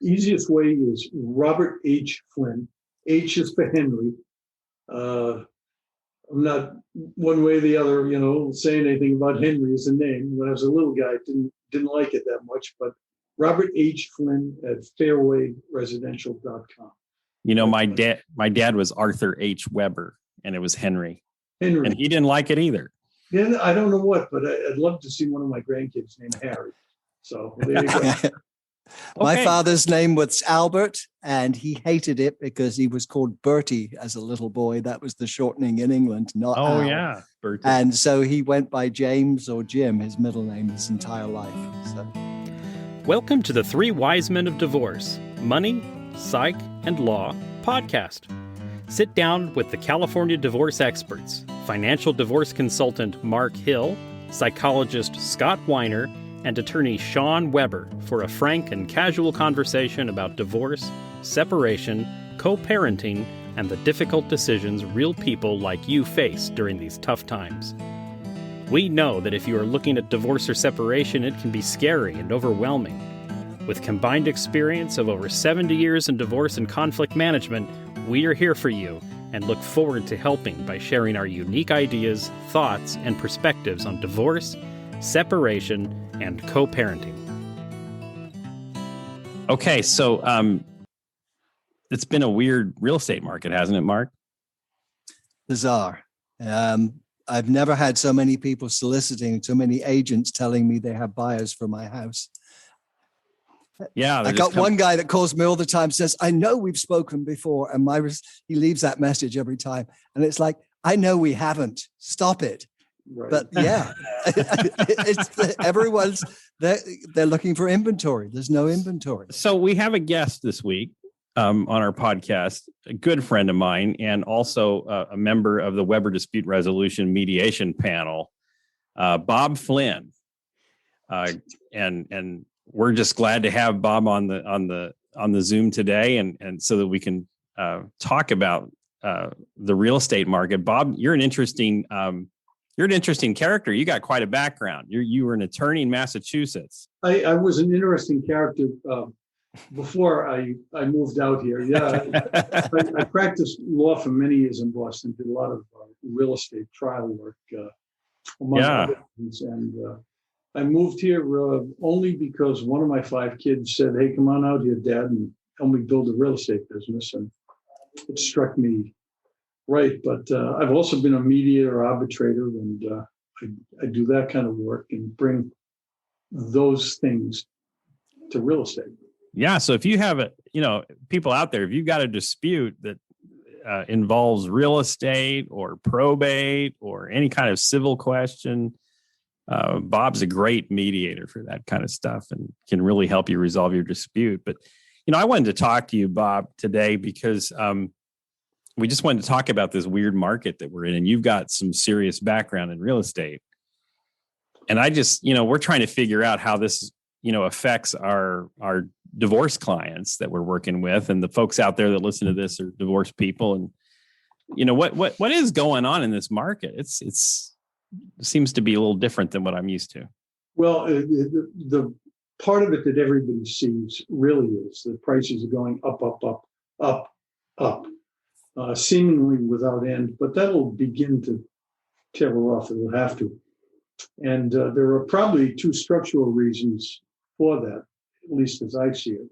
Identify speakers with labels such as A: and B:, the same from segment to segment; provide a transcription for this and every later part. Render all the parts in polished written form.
A: Easiest way is Robert H. Flynn. H is for Henry. I'm not one way or the other, saying anything about Henry as a name. When I was a little guy, didn't like it that much, but Robert H. Flynn at fairwayresidential.com.
B: My dad was Arthur H. Weber, and it was Henry.
A: Henry.
B: And he didn't like it either.
A: Yeah, I don't know what, but I'd love to see one of my grandkids named Harry. So there you go.
C: My father's name was Albert, and he hated it because he was called Bertie as a little boy. That was the shortening in England, not Al.
B: Yeah, Bertie.
C: And so he went by James or Jim, his middle name, his entire life. So.
D: Welcome to the Three Wise Men of Divorce, Money, Psych, and Law podcast. Sit down with the California divorce experts, financial divorce consultant Mark Hill, psychologist Scott Weiner, and attorney Shawn Weber for a frank and casual conversation about divorce, separation, co-parenting, and the difficult decisions real people like you face during these tough times. We know that if you are looking at divorce or separation, it can be scary and overwhelming. With combined experience of over 70 years in divorce and conflict management, we are here for you and look forward to helping by sharing our unique ideas, thoughts, and perspectives on divorce, separation, and co-parenting.
B: Okay, so it's been a weird real estate market, hasn't it, Mark?
C: Bizarre. I've never had so many people soliciting, so many agents telling me they have buyers for my house.
B: Yeah,
C: I got one guy that calls me all the time, says, I know we've spoken before. And he leaves that message every time. And it's like, I know we haven't. Stop it. Right. But yeah, everyone's, they're looking for inventory. There's no inventory.
B: So we have a guest this week on our podcast, a good friend of mine, and also a member of the Weber Dispute Resolution Mediation Panel, Bob Flynn. And we're just glad to have Bob on the Zoom today, and so that we can talk about the real estate market. Bob, you're an interesting character. You got quite a background. You were an attorney in Massachusetts.
A: I was an interesting character before I moved out here. Yeah, I practiced law for many years in Boston. Did a lot of real estate trial work, among other things, and I moved here only because one of my 5 kids said, "Hey, come on out here, Dad, and help me build a real estate business." And it struck me right. But I've also been a mediator, arbitrator, and I do that kind of work and bring those things to real estate.
B: Yeah. So if you have people out there, if you've got a dispute that involves real estate or probate or any kind of civil question, Bob's a great mediator for that kind of stuff and can really help you resolve your dispute. But, I wanted to talk to you, Bob, today because we just wanted to talk about this weird market that we're in, and you've got some serious background in real estate. And I just, we're trying to figure out how this, affects our divorce clients that we're working with, and the folks out there that listen to this are divorced people. And, what is going on in this market? It seems to be a little different than what I'm used to.
A: Well, the part of it that everybody sees really is the prices are going up, seemingly without end, but that'll begin to taper off. It'll have to. And there are probably 2 structural reasons for that, at least as I see it.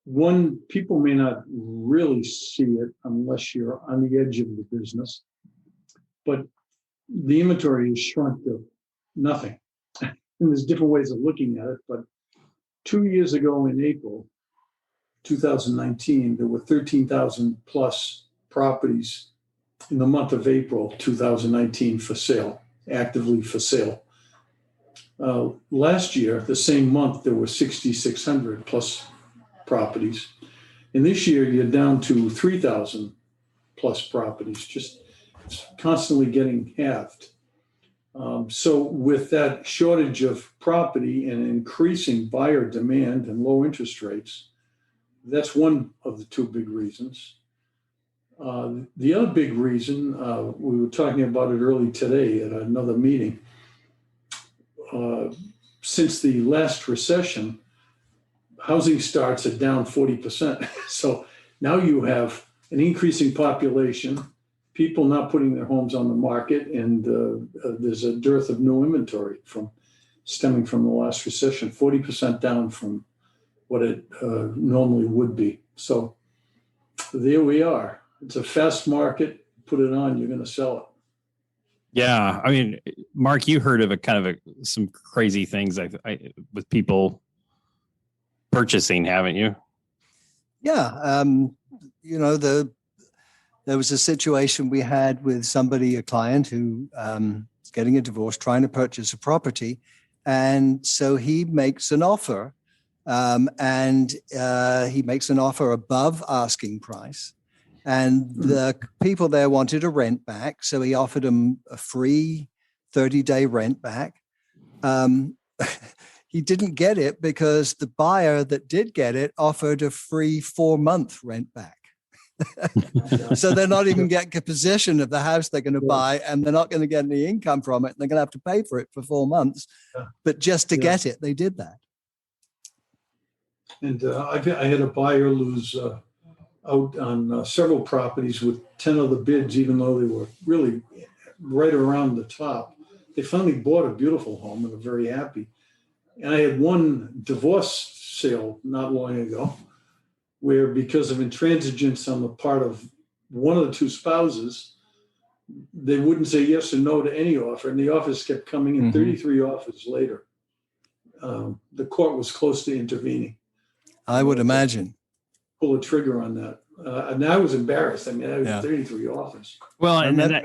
A: One, people may not really see it unless you're on the edge of the business, but the inventory is shrunk to nothing. And there's different ways of looking at it. But 2 years ago in April 2019, there were 13,000 plus properties in the month of April 2019 for sale, actively for sale. Last year, the same month, there were 6,600 plus properties. And this year, you're down to 3,000 plus properties, just constantly getting halved. So with that shortage of property and increasing buyer demand and low interest rates, that's one of the 2 big reasons. The other big reason, we were talking about it early today at another meeting, since the last recession, housing starts are down 40%. So now you have an increasing population, people not putting their homes on the market, and there's a dearth of new inventory stemming from the last recession, 40% down from what it normally would be. So there we are. It's a fast market. Put it on, you're going to sell it.
B: Yeah, I mean, Mark, you heard of some crazy things with people purchasing, haven't you?
C: Yeah, there was a situation we had with a client who is getting a divorce, trying to purchase a property, and so he makes an offer, and he makes an offer above asking price. And the people there wanted a rent back. So he offered them a free 30-day rent back. He didn't get it because the buyer that did get it offered a free 4-month rent back. So they're not even getting possession of the house they're going to buy, and they're not going to get any income from it. And they're going to have to pay for it for 4 months. But just to get it, they did that.
A: And I had a buyer lose out on several properties with 10 other bids, even though they were really right around the top. They finally bought a beautiful home and are very happy. And I had one divorce sale not long ago where, because of intransigence on the part of one of the two spouses, they wouldn't say yes or no to any offer. And the offers kept coming in. 33 offers later. The court was close to intervening.
C: I would imagine.
A: Pull a trigger on that. And I was embarrassed. I mean, I was 33 offers.
B: Well, and then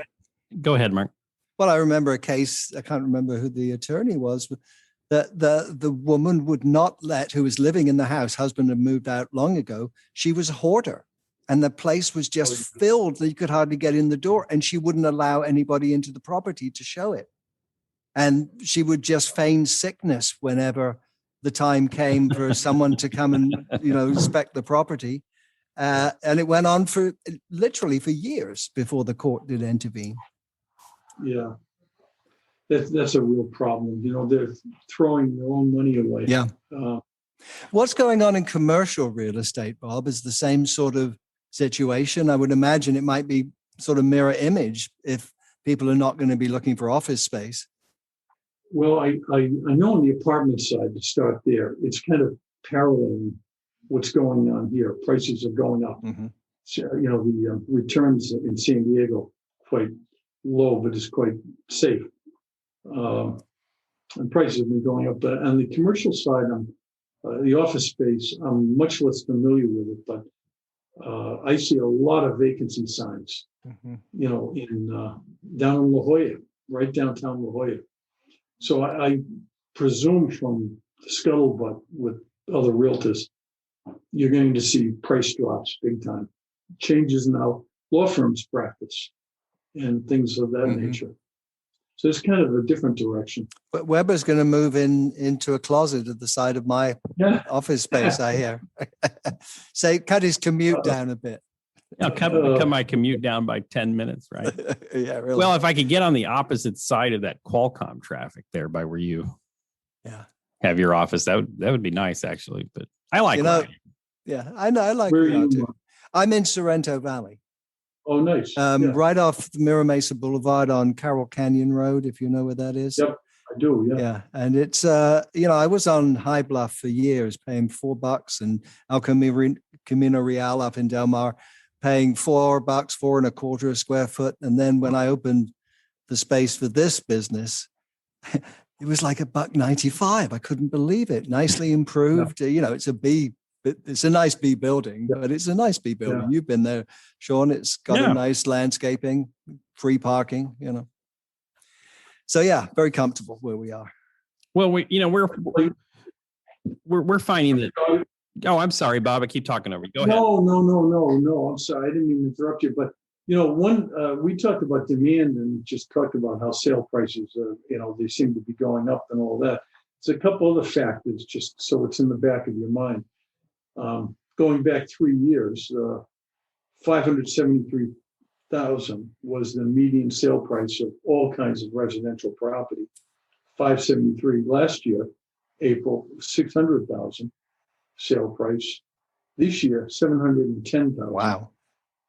B: go ahead, Mark.
C: Well, I remember a case, I can't remember who the attorney was, but the woman would not let, who was living in the house, husband had moved out long ago, she was a hoarder. And the place was just filled that you could hardly get in the door. And she wouldn't allow anybody into the property to show it. And she would just feign sickness whenever the time came for someone to come and, inspect the property. And it went on for literally for years before the court did intervene.
A: Yeah. That's a real problem. They're throwing their own money away.
C: Yeah. What's going on in commercial real estate, Bob, is the same sort of situation. I would imagine it might be sort of mirror image if people are not going to be looking for office space.
A: Well, I know on the apartment side, to start there, it's kind of paralleling what's going on here. Prices are going up.
C: Mm-hmm.
A: So, the returns in San Diego quite low, but it's quite safe. And prices have been going up. But on the commercial side, the office space, I'm much less familiar with it, but I see a lot of vacancy signs, down in La Jolla, right downtown La Jolla. So I presume from the scuttlebutt with other realtors, you're going to see price drops big time. Changes in how law firms practice and things of that nature. So it's kind of a different direction.
C: But Weber's going to move into a closet at the side of my office space, I hear. Say, cut his commute down a bit.
B: I'll cut my commute down by 10 minutes, right?
C: Yeah, really.
B: Well, if I could get on the opposite side of that Qualcomm traffic there by where you have your office, that would be nice, actually. But I like it.
C: Yeah, I know. I like
A: Where
C: it too. I'm in Sorrento Valley.
A: Oh, nice.
C: Right off the Mira Mesa Boulevard on Carroll Canyon Road, if you know where that is.
A: Yep, I do. Yeah.
C: Yeah. And it's, I was on High Bluff for years, paying $4, and El Camino Real up in Del Mar, paying $4, $4.25 a square foot. And then when I opened the space for this business, it was like $1.95. I couldn't believe it. Nicely improved. It's a nice B building, but it's a nice B building. Yeah. You've been there, Shawn. It's got a nice landscaping, free parking, So very comfortable where we are.
B: Well, we're finding that. Oh, I'm sorry, Bob. I keep talking over you. Go ahead.
A: No. I'm sorry. I didn't mean to interrupt you, but we talked about demand and just talked about how sale prices, they seem to be going up and all that. There's a couple other factors, just so it's in the back of your mind. Going back 3 years, 573,000 was the median sale price of all kinds of residential property. 573 last year, April, 600,000. sale price. This year, $710,000.
C: Wow.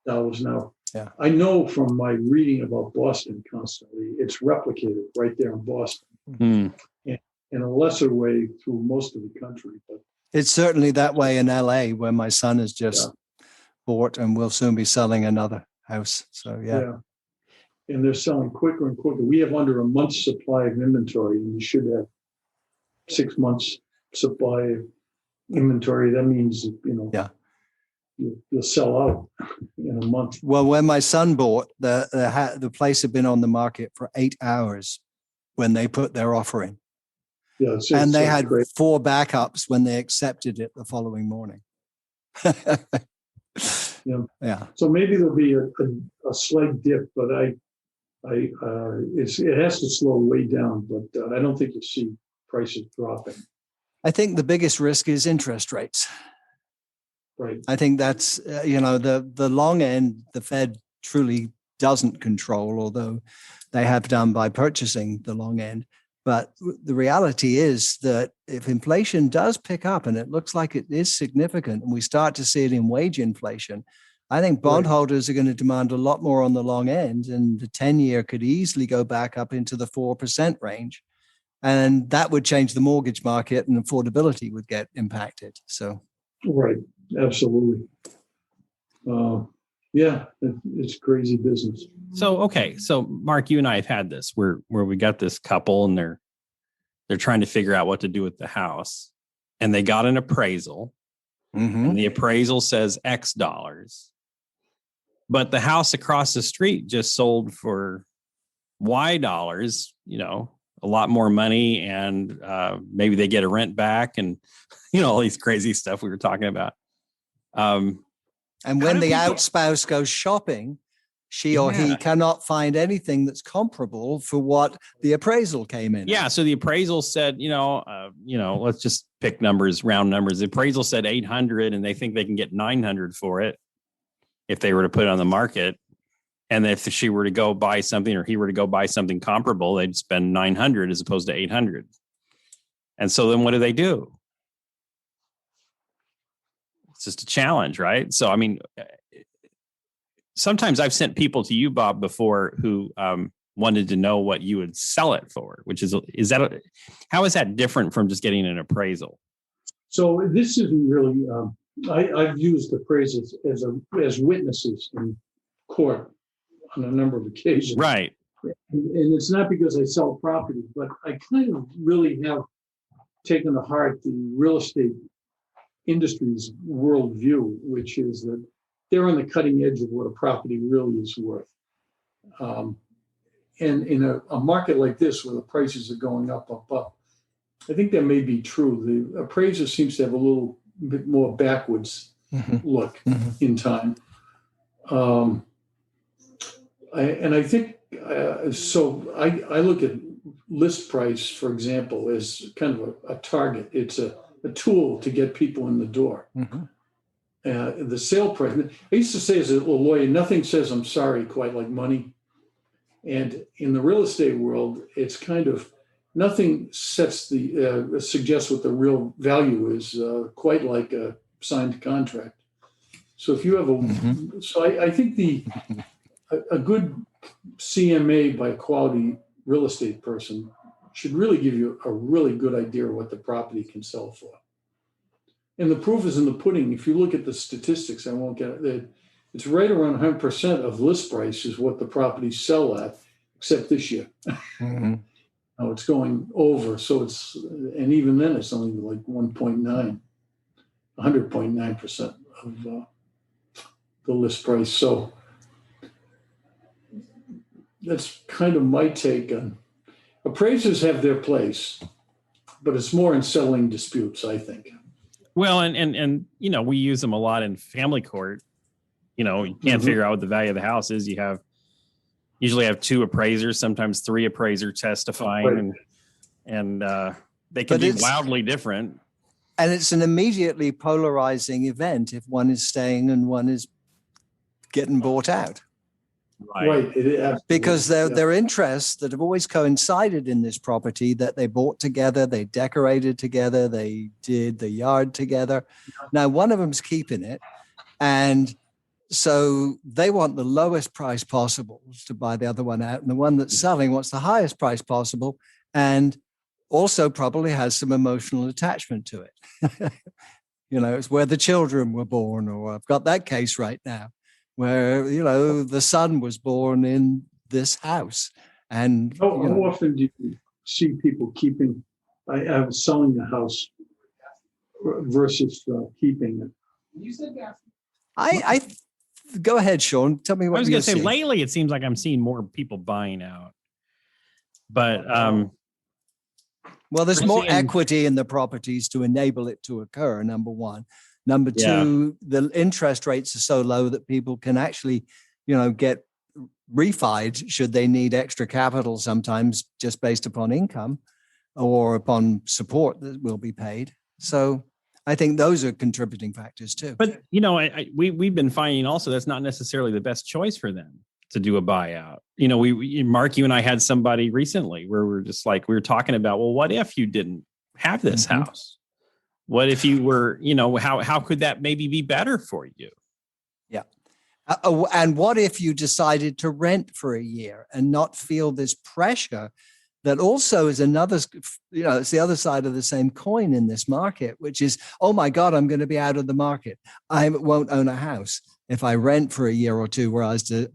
A: Now.
C: Yeah.
A: I know from my reading about Boston constantly, it's replicated right there in Boston,
B: Hmm.
A: in a lesser way through most of the country. But
C: It's certainly that way in LA, where my son has just bought and will soon be selling another house. So, yeah.
A: And they're selling quicker and quicker. We have under a month's supply of inventory, and we should have 6 months supply of inventory. That means, you'll sell out in a month.
C: Well, when my son bought, the place had been on the market for 8 hours when they put their offer in.
A: Yeah,
C: and they had
A: great.
C: 4 backups when they accepted it the following morning. Yeah.
A: So maybe there'll be a slight dip, but it has to slow way down. But I don't think you'll see prices dropping.
C: I think the biggest risk is interest rates.
A: Right.
C: I think that's the long end. The Fed truly doesn't control, although they have done by purchasing the long end. But the reality is that if inflation does pick up, and it looks like it is significant, and we start to see it in wage inflation, I think bondholders are going to demand a lot more on the long end, and the 10-year could easily go back up into the 4% range. And that would change the mortgage market, and affordability would get impacted. So,
A: right, absolutely. It's crazy business.
B: So Mark, you and I have had this where we got this couple, and they're trying to figure out what to do with the house, and they got an appraisal, and the appraisal says X dollars, but the house across the street just sold for Y dollars, a lot more money, and maybe they get a rent back, and all these crazy stuff we were talking about.
C: And when the out spouse goes shopping, she or he cannot find anything that's comparable for what the appraisal came in.
B: Yeah. So the appraisal said, let's just pick numbers, round numbers. The appraisal said 800, and they think they can get 900 for it if they were to put it on the market. And if she were to go buy something, or he were to go buy something comparable, they'd spend 900 as opposed to 800. And so then what do? It's just a challenge, right? So, I mean, sometimes I've sent people to you, Bob, before who wanted to know what you would sell it for, how is that different from just getting an appraisal?
A: So this isn't really, I've used appraisals as witnesses in court on a number of occasions.
B: Right.
A: And it's not because I sell property, but I kind of really have taken to heart the real estate industry's worldview, which is that they're on the cutting edge of what a property really is worth. And in a market like this, where the prices are going up, I think that may be true. The appraiser seems to have a little bit more backwards look in time. I think, so I look at list price, for example, as kind of a target. It's a tool to get people in the door. The sale price, I used to say as a lawyer, nothing says I'm sorry quite like money. And in the real estate world, it's kind of, nothing suggests what the real value is quite like a signed contract. So if you have so I think a good CMA by a quality real estate person should really give you a really good idea of what the property can sell for. And the proof is in the pudding. If you look at the statistics, I won't get it. It's right around 100% of list price is what the properties sell at, except this year. Now it's going over. So and even then it's only like 100.9% of the list price. So that's kind of my take on appraisers have their place, but it's more in settling disputes, I think.
B: Well, and we use them a lot in family court. You can't figure out what the value of the house is. You usually have 2 appraisers, sometimes 3 appraisers testifying, and they can be wildly different.
C: And it's an immediately polarizing event if one is staying and one is getting bought out.
A: Right.
C: Because their interests that have always coincided in this property, that they bought together, they decorated together, they did the yard together. Now, one of them's keeping it, and so they want the lowest price possible to buy the other one out, and the one that's selling wants the highest price possible, and also probably has some emotional attachment to it. It's where the children were born, or I've got that case right now, where the son was born in this house. And
A: how often do you see people selling the house versus keeping it?
E: You said that.
C: I go ahead, Shawn. Tell me what
B: I was
C: you
B: going to say.
C: see.
B: Lately, it seems like I'm seeing more people buying out, but
C: well, there's
B: we're
C: more
B: seeing-
C: equity in the properties to enable it to occur. Number one. Number two, the interest rates are so low that people can actually, get refied should they need extra capital sometimes, just based upon income or upon support that will be paid. So I think those are contributing factors too.
B: But we've been finding also that's not necessarily the best choice for them to do a buyout. Mark, you and I had somebody recently where we were talking about, well, what if you didn't have this house? What if you were, how could that maybe be better for you?
C: Yeah. And what if you decided to rent for a year and not feel this pressure that also is another, it's the other side of the same coin in this market, which is, oh my God, I'm going to be out of the market. I won't own a house if I rent for a year or two,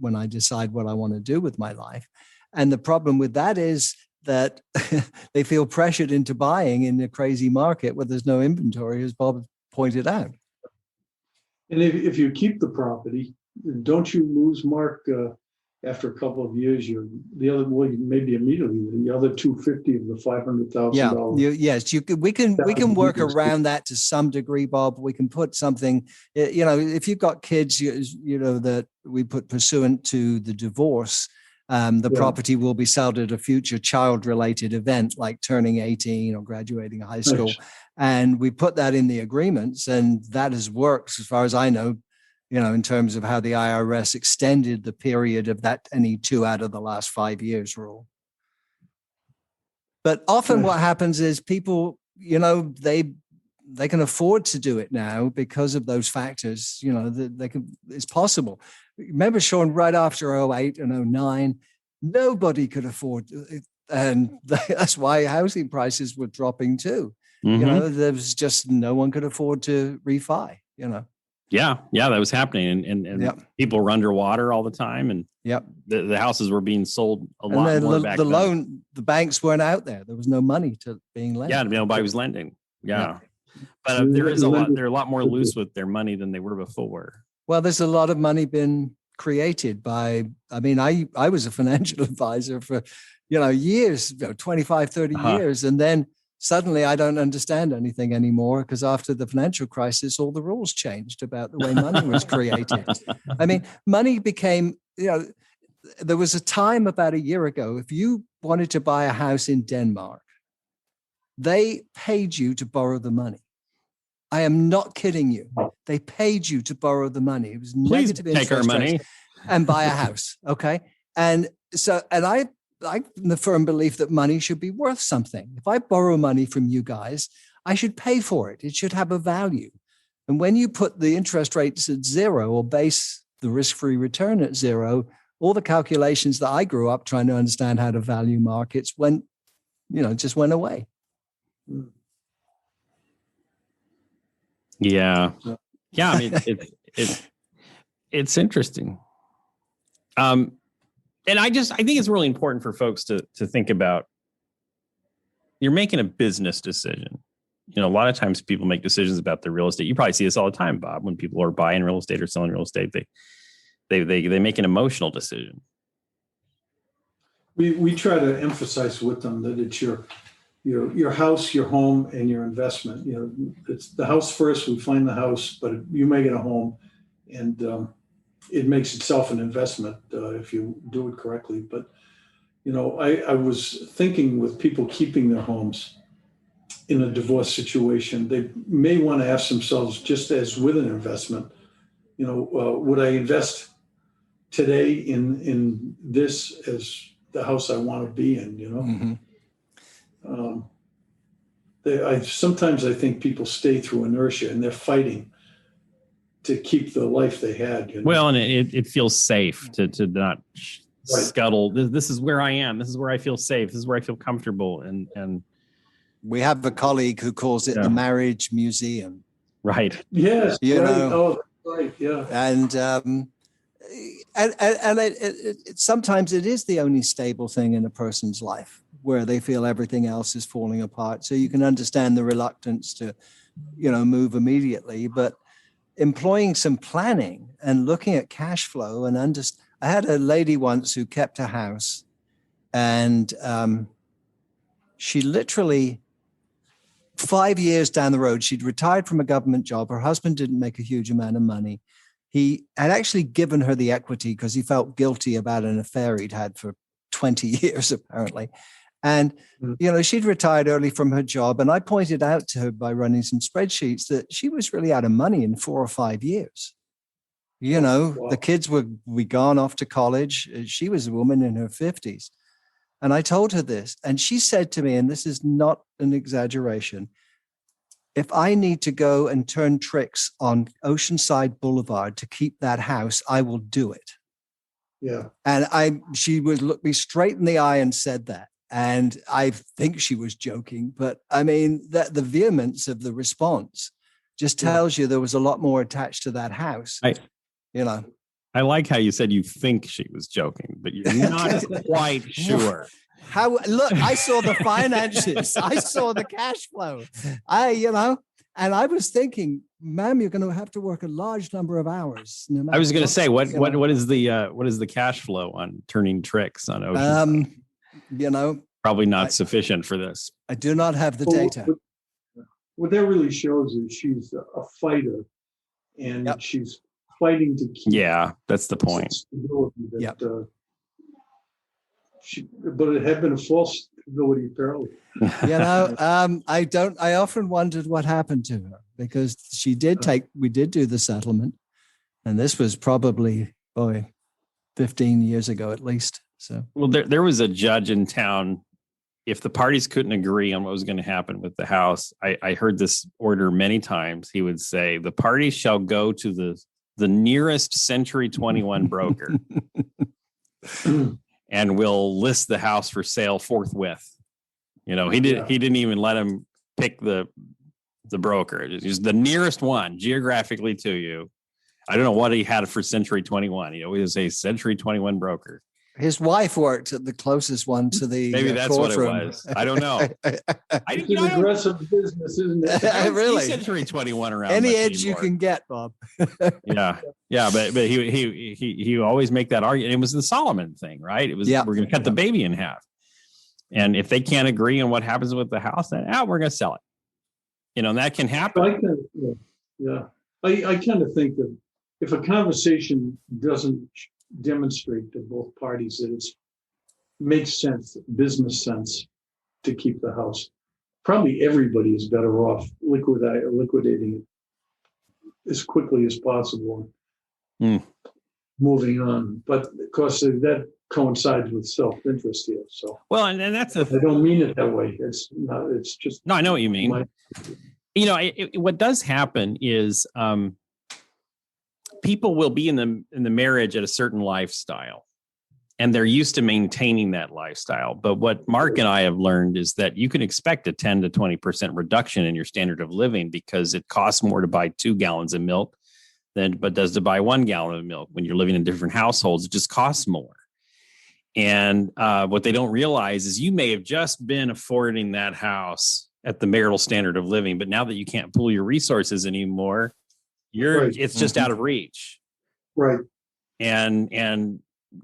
C: when I decide what I want to do with my life. And the problem with that is that they feel pressured into buying in a crazy market where there's no inventory, as Bob pointed out.
A: And if you keep the property, don't you lose, Mark, after a couple of years, maybe immediately the other $250 of the $500,000.
C: Yeah, yes, we can work around that to some degree, Bob. We can put something, if you've got kids, that we put pursuant to the divorce. Property will be sold at a future child-related event like turning 18 or graduating high school.
A: Nice.
C: And we put that in the agreements, and that has worked as far as I know, in terms of how the IRS extended the period of that any 2 out of the last 5 years rule. But often what happens is people, they can afford to do it now because of those factors. It's possible. Remember, Shawn, right after 08 and 09, nobody could afford it. And that's why housing prices were dropping too. There was just no one could afford to refi,
B: Yeah, that was happening. And people were underwater all the time. And the houses were being sold a lot more back then.
C: The banks weren't out there. There was no money to being lent.
B: Yeah, nobody was lending. Yeah. But they're a lot more loose with their money than they were before.
C: Well, there's a lot of money been created by, I was a financial advisor for, years, 25, 30 years. And then suddenly I don't understand anything anymore because after the financial crisis, all the rules changed about the way money was created. Money became, there was a time about a year ago, if you wanted to buy a house in Denmark, they paid you to borrow the money. I am not kidding you. They paid you to borrow the money. It was
B: Please
C: negative
B: take our money
C: and buy a house. Okay. And I'm the firm belief that money should be worth something. If I borrow money from you guys, I should pay for it. It should have a value. And when you put the interest rates at zero or base the risk-free return at zero, all the calculations that I grew up trying to understand how to value markets just went away.
B: Yeah. It's interesting. And I think it's really important for folks to think about. You're making a business decision. A lot of times people make decisions about their real estate. You probably see this all the time, Bob, when people are buying real estate or selling real estate. They make an emotional decision.
A: We try to emphasize with them that it's your house, your home, and your investment. It's the house first. We find the house, but you make it a home, and it makes itself an investment if you do it correctly. But I was thinking with people keeping their homes in a divorce situation, they may want to ask themselves, just as with an investment, would I invest today in this as the house I want to be in, sometimes I think people stay through inertia and they're fighting to keep the life they had.
B: Well, and it feels safe to not
A: Right.
B: scuttle. This is where I am. This is where I feel safe. This is where I feel comfortable. And
C: we have a colleague who calls it the marriage museum.
B: Right.
A: Yes.
C: You
A: right.
C: know.
A: Oh, right. Yeah.
C: And it sometimes it is the only stable thing in a person's life where they feel everything else is falling apart. So you can understand the reluctance to, move immediately, but employing some planning and looking at cash flow and I had a lady once who kept a house, and she literally 5 years down the road, she'd retired from a government job. Her husband didn't make a huge amount of money. He had actually given her the equity because he felt guilty about an affair he'd had for 20 years, apparently. And, she'd retired early from her job. And I pointed out to her by running some spreadsheets that she was really out of money in 4 or 5 years.
A: Wow.
C: The kids were gone off to college. She was a woman in her 50s. And I told her this, and she said to me, and this is not an exaggeration, if I need to go and turn tricks on Oceanside Boulevard to keep that house, I will do it.
A: Yeah.
C: And she would look me straight in the eye and said that. And I think she was joking, but I mean, the vehemence of the response just tells you there was a lot more attached to that house.
B: I like how you said you think she was joking, but you're not quite sure.
C: Look, I saw the finances. I saw the cash flow. And I was thinking, ma'am, you're going to have to work a large number of hours. No
B: I was going to say, what is the cash flow on turning tricks on Oceanside?
C: Probably
B: not sufficient for this.
C: I do not have the data.
A: What that really shows is she's a fighter, and she's fighting to keep.
B: Yeah, that's the point.
A: But it had been a false stability, apparently.
C: I often wondered what happened to her, because we did do the settlement, and this was probably 15 years ago at least. So,
B: well, there was a judge in town. If the parties couldn't agree on what was going to happen with the house, I heard this order many times. He would say, the parties shall go to the nearest Century 21 broker and we'll list the house for sale forthwith. He didn't even let him pick the broker. It's the nearest one geographically to you. I don't know what he had for Century 21. He always say Century 21 broker.
C: His wife worked at the closest one to the
B: maybe that's
C: courtroom.
B: What it was. I don't know.
A: It's an aggressive business, isn't it?
C: Really?
B: Century 21 around.
C: Any edge you can get, Bob.
B: yeah, but he always make that argument. It was the Solomon thing, right? It was we're going to cut the baby in half, and if they can't agree on what happens with the house, then we're going to sell it. And that can happen.
A: I kind of think that if a conversation doesn't demonstrate to both parties that it makes sense, business sense, to keep the house, probably everybody is better off liquidating it as quickly as possible, moving on. But of course, that coincides with self-interest here. So,
B: well, and that's
A: I don't mean it that way. It's not. It's just.
B: No, I know what you mean. What does happen is people will be in the marriage at a certain lifestyle, and they're used to maintaining that lifestyle. But what Mark and I have learned is that you can expect a 10 to 20% reduction in your standard of living, because it costs more to buy 2 gallons of milk than it does to buy 1 gallon of milk. When you're living in different households, it just costs more. And what they don't realize is you may have just been affording that house at the marital standard of living, but now that you can't pool your resources anymore, it's just out of reach.
A: Right.
B: And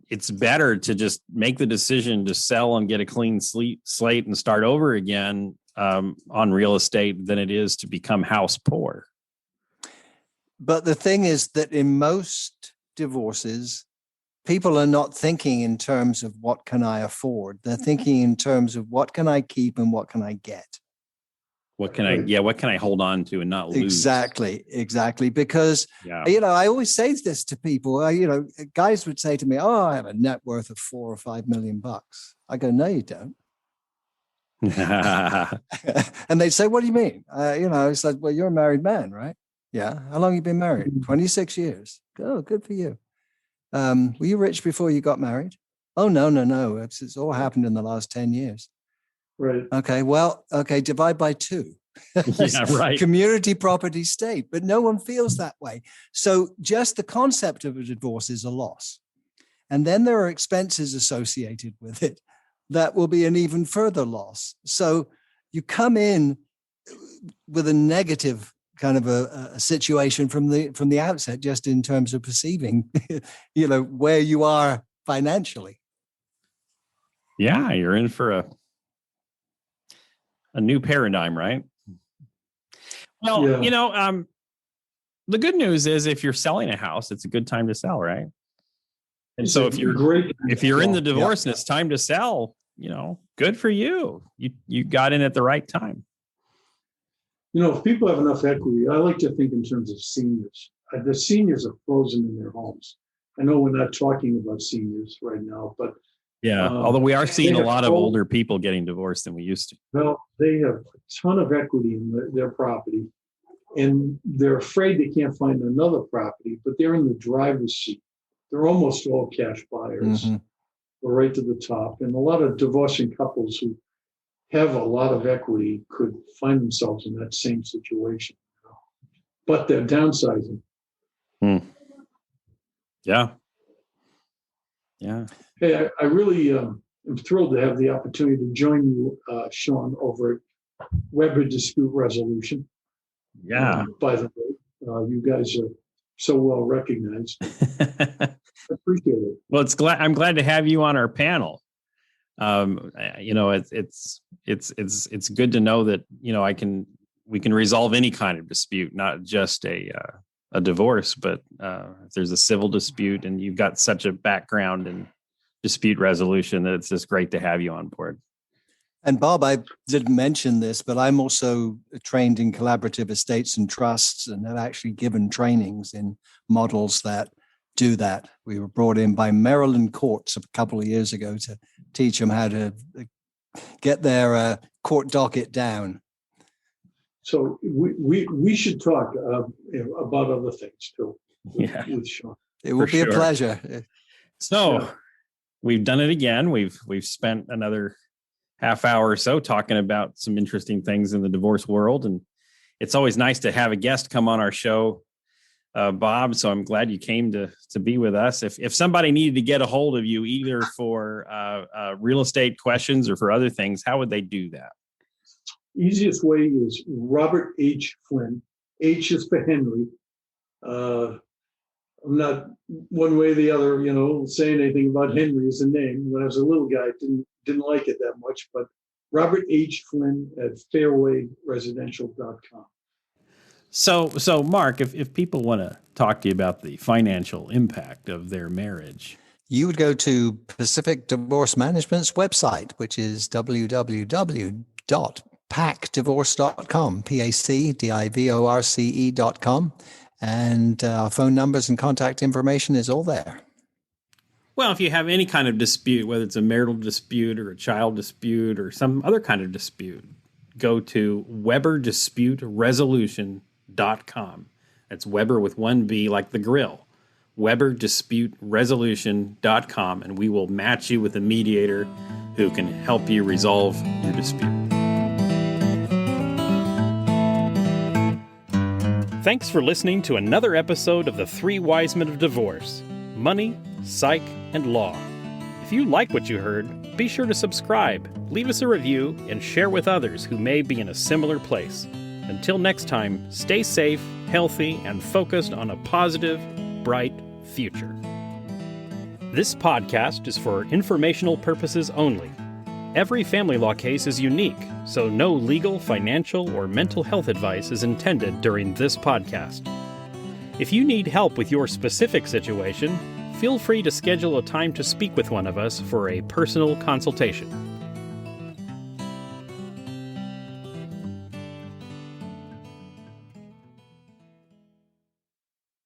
B: it's better to just make the decision to sell and get a clean slate and start over again on real estate than it is to become house poor.
C: But the thing is that in most divorces, people are not thinking in terms of what can I afford. They're thinking in terms of what can I keep and what can I get.
B: What can I hold on to and not lose?
C: Exactly. Because, I always say this to people, guys would say to me, oh, I have a net worth of $4 or $5 million. I go, no, you don't. And they'd say, what do you mean? It's like, well, you're a married man, right? Yeah. How long have you been married? 26 years. Oh, good for you. Were you rich before you got married? Oh, no. It's all happened in the last 10 years.
A: Right.
C: Okay, divide by 2.
B: Yeah, right.
C: Community property state, but no one feels that way. So just the concept of a divorce is a loss. And then there are expenses associated with it that will be an even further loss. So you come in with a negative kind of a situation from the outset, just in terms of perceiving, where you are financially.
B: Yeah, you're in for a new paradigm, right? Well, the good news is if you're selling a house, it's a good time to sell, right? And so if you're in the divorce and it's time to sell, good for you. You got in at the right time.
A: If people have enough equity, I like to think in terms of seniors. The seniors are frozen in their homes. I know we're not talking about seniors right now, but
B: although we are seeing a lot of older people getting divorced than we used to.
A: Well, they have a ton of equity in their property, and they're afraid they can't find another property, but they're in the driver's seat. They're almost all cash buyers, right to the top. And a lot of divorcing couples who have a lot of equity could find themselves in that same situation, but they're downsizing.
B: Yeah.
A: Hey, I really am thrilled to have the opportunity to join you, Shawn, over at Weber Dispute Resolution.
B: Yeah.
A: By the way, you guys are so well recognized. I appreciate it.
B: Well, I'm glad to have you on our panel. It's good to know that we can resolve any kind of dispute, not just a divorce, but if there's a civil dispute, and you've got such a background in dispute resolution, that it's just great to have you on board.
C: And Bob, I didn't mention this, but I'm also trained in collaborative estates and trusts, and have actually given trainings in models that do that. We were brought in by Maryland courts a couple of years ago to teach them how to get their court docket down.
A: So we should talk about other things too. With Shawn.
C: It will be a pleasure.
B: So we've done it again. We've spent another half hour or so talking about some interesting things in the divorce world, and it's always nice to have a guest come on our show, Bob. So I'm glad you came to be with us. If somebody needed to get a hold of you, either for real estate questions or for other things, how would they do that?
A: Easiest way is Robert H. Flynn. H is for Henry. I'm not one way or the other, saying anything about Henry as a name. When I was a little guy, I didn't like it that much, but Robert H. Flynn at fairwayresidential.com.
B: So Mark, if people want to talk to you about the financial impact of their marriage,
C: you would go to Pacific Divorce Management's website, which is www.pacdivorce.com, PACDIVORCE.com. And our phone numbers and contact information is all there.
B: Well, if you have any kind of dispute, whether it's a marital dispute or a child dispute or some other kind of dispute, go to WeberDisputeResolution.com. That's Weber with one B, like the grill. WeberDisputeResolution.com, and we will match you with a mediator who can help you resolve your dispute.
D: Thanks for listening to another episode of the Three Wise Men of Divorce: Money, Psych, and Law. If you like what you heard, be sure to subscribe, leave us a review, and share with others who may be in a similar place. Until next time, stay safe, healthy, and focused on a positive, bright future. This podcast is for informational purposes only. Every family law case is unique, so no legal, financial, or mental health advice is intended during this podcast. If you need help with your specific situation, feel free to schedule a time to speak with one of us for a personal consultation.